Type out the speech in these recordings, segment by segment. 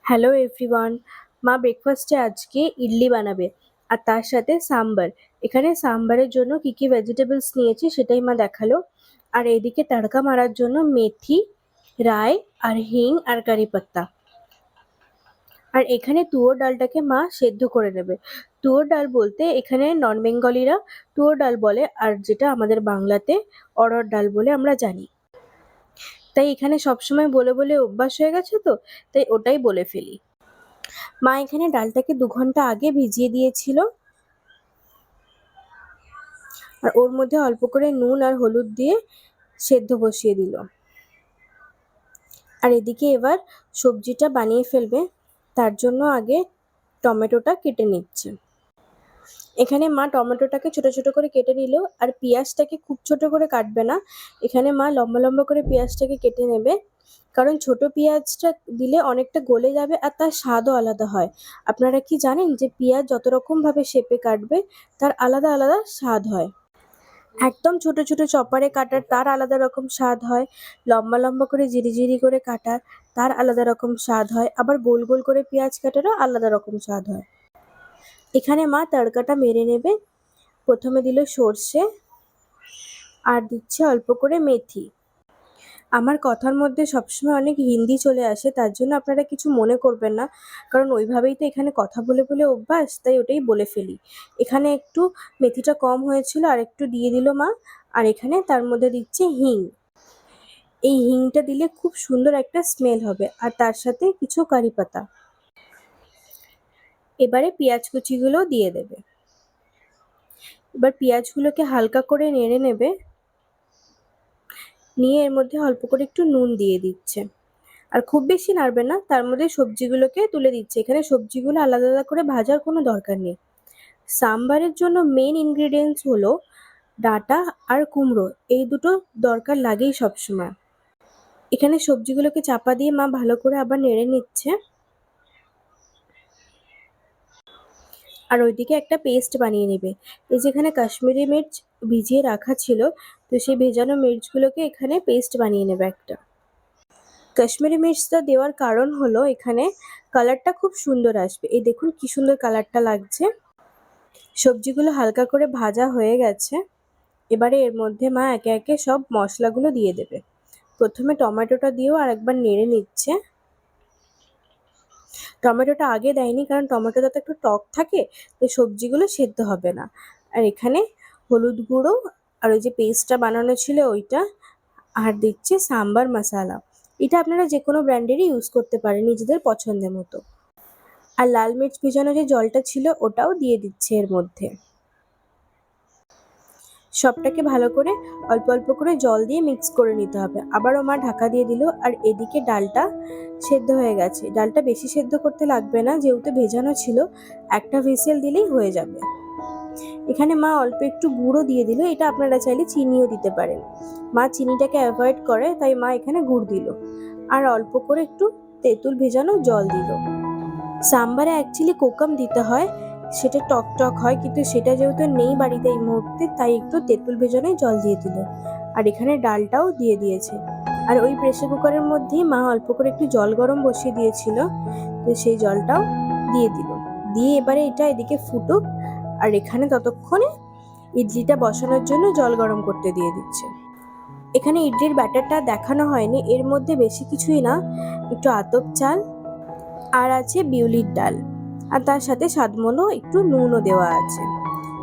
Hello everyone. মা ব্রেকফাস্টে আজকে ইডলি বানাবে আর তার সাথে সাম্বার। এখানে সাম্বারের জন্য কি কি ভেজিটেবলস নিয়েছি সেটাই মা দেখালো। আর এদিকে তড়কা মারার জন্য মেথি, রাই আর হিং আর কারি পাত্তা। আর এখানে তুয়োর ডালটাকে মা সেদ্ধ করে নেবে। তুয়োর ডাল বলতে এখানে নন বেঙ্গলিরা তুয়োর ডাল বলে, আর যেটা আমাদের বাংলাতে অড়হর ডাল বলে আমরা জানি। তাই এখানে সবসময় বলে বলে অভ্যাস হয়ে গেছে, তো তাই ওটাই বলে ফেলি। মা এখানে ডালটাকে 2 ঘন্টা আগে ভিজিয়ে দিয়েছিল আর ওর মধ্যে অল্প করে নুন আর হলুদ দিয়ে সেদ্ধ বসিয়ে দিল। আর এদিকে এবার সবজিটা বানিয়ে ফেলবে, তার জন্য আগে টমেটোটা কেটে নিচ্ছে। এখানে মা টমেটোটাকে ছোট ছোট করে কেটে নিল, আর পেঁয়াজটাকে খুব ছোট করে কাটবে না। এখানে মা লম্বা লম্বা করে পেঁয়াজটাকে কেটে নেবে, কারণ ছোট পেঁয়াজটা দিলে অনেকটা গলে যাবে আর তার স্বাদও আলাদা হয়। আপনারা কি জানেন যে পেঁয়াজ যত রকম ভাবে শেপে কাটবে তার আলাদা আলাদা স্বাদ হয়। একদম ছোট ছোট চপারে কাটার তার আলাদা রকম স্বাদ হয়, লম্বা লম্বা করে ঝিরিঝিরি করে কাটার তার আলাদা রকম স্বাদ হয়, আবার গোল গোল করে পেঁয়াজ কাটারও আলাদা রকম স্বাদ হয়। এখানে মা তড়কাটা মেরে নেবে। প্রথমে দিল সর্ষে আর দিচ্ছে অল্প করে মেথি। আমার কথার মধ্যে সবসময় অনেক হিন্দি চলে আসে, তার জন্য আপনারা কিছু মনে করবেন না, কারণ ওইভাবেই তো এখানে কথা বলে বলে অভ্যাস, তাই ওটাই বলে ফেলি। এখানে একটু মেথিটা কম হয়েছিল আর একটু দিয়ে দিল মা। আর এখানে তার মধ্যে দিচ্ছে হিং। এই হিংটা দিলে খুব সুন্দর একটা স্মেল হবে, আর তার সাথে কিছু কারি পাতা। এবারে পেঁয়াজ কুচিগুলো দিয়ে দেবে। এবার পেঁয়াজগুলোকে হালকা করে নেড়ে নেবে, নিয়ে এর মধ্যে অল্প করে একটু নুন দিয়ে দিচ্ছে। আর খুব বেশি নাড়বে না, তার মধ্যে সবজিগুলোকে তুলে দিচ্ছে। এখানে সবজিগুলো আলাদা আলাদা করে ভাজার কোনো দরকার নেই। সাম্বারের জন্য মেন ইনগ্রিডিয়েন্টস হলো ডাঁটা আর কুমড়ো, এই দুটো দরকার লাগেই সবসময়। এখানে সবজিগুলোকে চাপা দিয়ে মা ভালো করে আবার নেড়ে নিচ্ছে। আর ওইদিকে একটা পেস্ট বানিয়ে নেবে। এই যেখানে কাশ্মীরি মির্চ ভিজিয়ে রাখা ছিল, তো সেই ভেজানো মির্চগুলোকে এখানে পেস্ট বানিয়ে নেবে একটা। কাশ্মীরি মির্চটা দেওয়ার কারণ হলো এখানে কালারটা খুব সুন্দর আসবে। এই দেখুন কি সুন্দর কালারটা লাগছে। সবজিগুলো হালকা করে ভাজা হয়ে গেছে। এবারে এর মধ্যে মা একে একে সব মশলাগুলো দিয়ে দেবে। প্রথমে টমেটোটা দিয়েও আর একবার নেড়ে নিচ্ছে। টমেটোটা আগে দেয়নি, কারণ টমেটোটা তো একটু টক থাকে, তো সবজিগুলো সেদ্ধ হবে না। আর এখানে হলুদ গুঁড়ো আর ওই যে পেস্টটা বানানো ছিল ওইটা, আর দিচ্ছে সাম্বার মশলা। এটা আপনারা যে কোনো ব্র্যান্ডেরই ইউজ করতে পারেন নিজেদের পছন্দের মতো। আর লাল মির্চ ভেজানো যে জলটা ছিল ওটাও দিয়ে দিচ্ছে এর মধ্যে। সবটাকে ভালো করে অল্প অল্প করে জল দিয়ে মিক্স করে নিতে হবে। আবারও মা ঢাকা দিয়ে দিল। আর এদিকে ডালটা সেদ্ধ হয়ে গেছে। ডালটা বেশি সেদ্ধ করতে লাগবে না, যেহেতু ভেজানো ছিল, একটা হুইসেল দিলেই হয়ে যাবে। এখানে মা অল্প একটু গুঁড়ো দিয়ে দিল, এটা আপনারা চাইলে চিনিও দিতে পারেন। মা চিনিটাকে অ্যাভয়েড করে, তাই মা এখানে গুড় দিল। আর অল্প করে একটু তেঁতুল ভেজানো জল দিল। সাম্বারে অ্যাকচুয়ালি কোকাম দিতে হয়, সেটা টক টক হয়, কিন্তু সেটা যেহেতু নেই বাড়িতে এই মুহূর্তে, তাই একটু তেঁতুল ভেজানোই জল দিয়ে দিল। আর এখানে ডালটাও দিয়ে দিয়েছে। আর ওই প্রেসার কুকারের মধ্যেই মা অল্প করে একটু জল গরম বসিয়ে দিয়েছিল, তো সেই জলটাও দিয়ে দিল। দিয়ে এবারে এটা এদিকে ফুটুক, আর এখানে ততক্ষণে ইডলিটা বসানোর জন্য জল গরম করতে দিয়ে দিচ্ছে। এখানে ইডলির ব্যাটারটা দেখানো হয়নি, এর মধ্যে বেশি কিছুই না, একটু আতপ চাল আর আছে বিউলির ডাল, আর তার সাথে স্বাদমতো একটু নুনও দেওয়া আছে।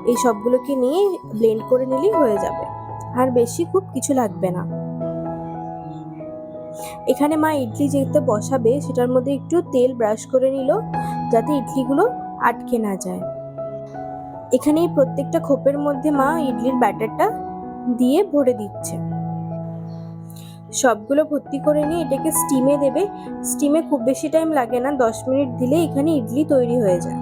এই সবগুলোকে নিয়ে ব্লেন্ড করে নিলেই হয়ে যাবে, আর বেশি খুব কিছু লাগবে না। এখানে মা ইডলি যেতে বসাবে সেটার মধ্যে একটু তেল ব্রাশ করে নিল, যাতে ইডলিগুলো আটকে না যায়। এখানে এই প্রত্যেকটা খোপের মধ্যে মা ইডলির ব্যাটারটা দিয়ে ভরে দিচ্ছে। সবগুলো ভর্তি করে নিয়ে এটাকে স্টিমে দেবে। স্টিমে খুব বেশি টাইম লাগে না, 10 মিনিট দিলে এখানে ইডলি তৈরি হয়ে যায়।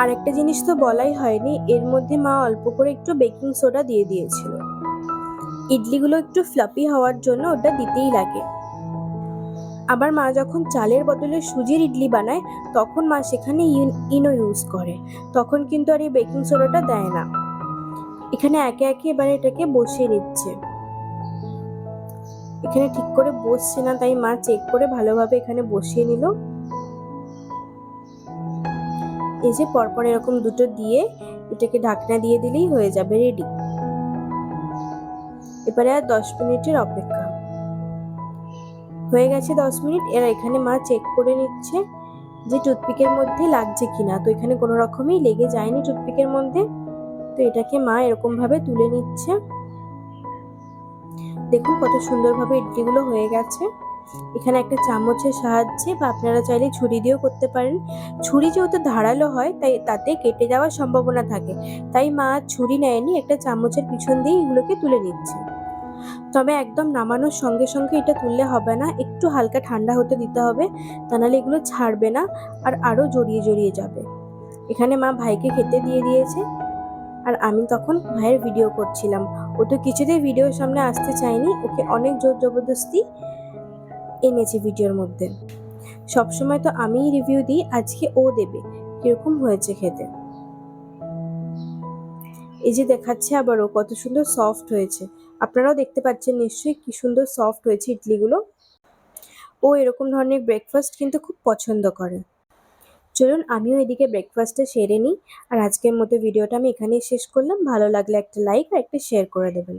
আর একটা জিনিস তো বলাই হয়নি, এর মধ্যে মা অল্প করে একটু বেকিং সোডা দিয়ে দিয়েছিল। ইডলিগুলো একটু ফ্লাফি হওয়ার জন্য ওটা দিতেই লাগে। আবার মা যখন চালের বদলে সুজির ইডলি বানায়, তখন মা সেখানে ইনো ইউজ করে, তখন কিন্তু আর এই বেকিং সোডাটা দেয় না। এখানে একে একে এবার এটাকে বসিয়ে নিচ্ছে। এখানে ঠিক করে বসছে না, তাই মা চেক করে ভালোভাবে এখানে বসিয়ে নিল। এই যে পরপর এরকম দুটো দিয়ে এটাকে ঢাকনা দিয়ে দিলেই হয়ে যাবে রেডি। এবারে আর 10 মিনিটের অপেক্ষা। হয়ে গেছে 10 মিনিট। এরা এখানে মা চেক করে নিচ্ছে যে টুথপিকের মধ্যে লাগছে কিনা। তো এখানে কোনো রকমই লেগে যায়নি টুথপিকের মধ্যে। তো এটাকে মা এরকম ভাবে তুলে নিচ্ছে। দেখুন কত সুন্দরভাবে ইডলিগুলো হয়ে গেছে। এখানে একটা চামচের সাহায্যে বা আপনারা চাইলে ছুরি দিয়েও করতে পারেন। ছুরি যেহেতু ধারালো হয় তাই তাতে কেটে যাওয়ার সম্ভাবনা থাকে, তাই মা ছুরি নেয়নি, একটা চামচের পিছন দিয়ে এগুলোকে তুলে নিচ্ছে। তবে একদম নামানোর সঙ্গে সঙ্গে এটা তুললে হবে না, একটু হালকা ঠান্ডা হতে দিতে হবে, তা নাহলে এগুলো ছাড়বে না আর আরও জড়িয়ে জড়িয়ে যাবে। এখানে মা ভাইকে খেতে দিয়ে দিয়েছে আর আমি তখন ভাইয়ের ভিডিও করছিলাম। ও তো কিছুতেই ভিডিওর সামনে আসতে চায়নি, ওকে অনেক জোর জবরদস্তি এনেছি ভিডিওর মধ্যে। সবসময় তো আমিই রিভিউ দিই, আজকে ও দেবে কিরকম হয়েছে খেতে। এই যে দেখাচ্ছে আবারও কত সুন্দর সফট হয়েছে। আপনারাও দেখতে পাচ্ছেন নিশ্চয়ই কি সুন্দর সফট হয়েছে ইডলিগুলো। ও এরকম ধরনের ব্রেকফাস্ট কিন্তু খুব পছন্দ করে। চলুন আমিও এদিকে ব্রেকফাস্টটা সেরে নিই। আর আজকের মতো ভিডিওটা আমি এখানেই শেষ করলাম। ভালো লাগলে একটা লাইক আর একটা শেয়ার করে দেবেন।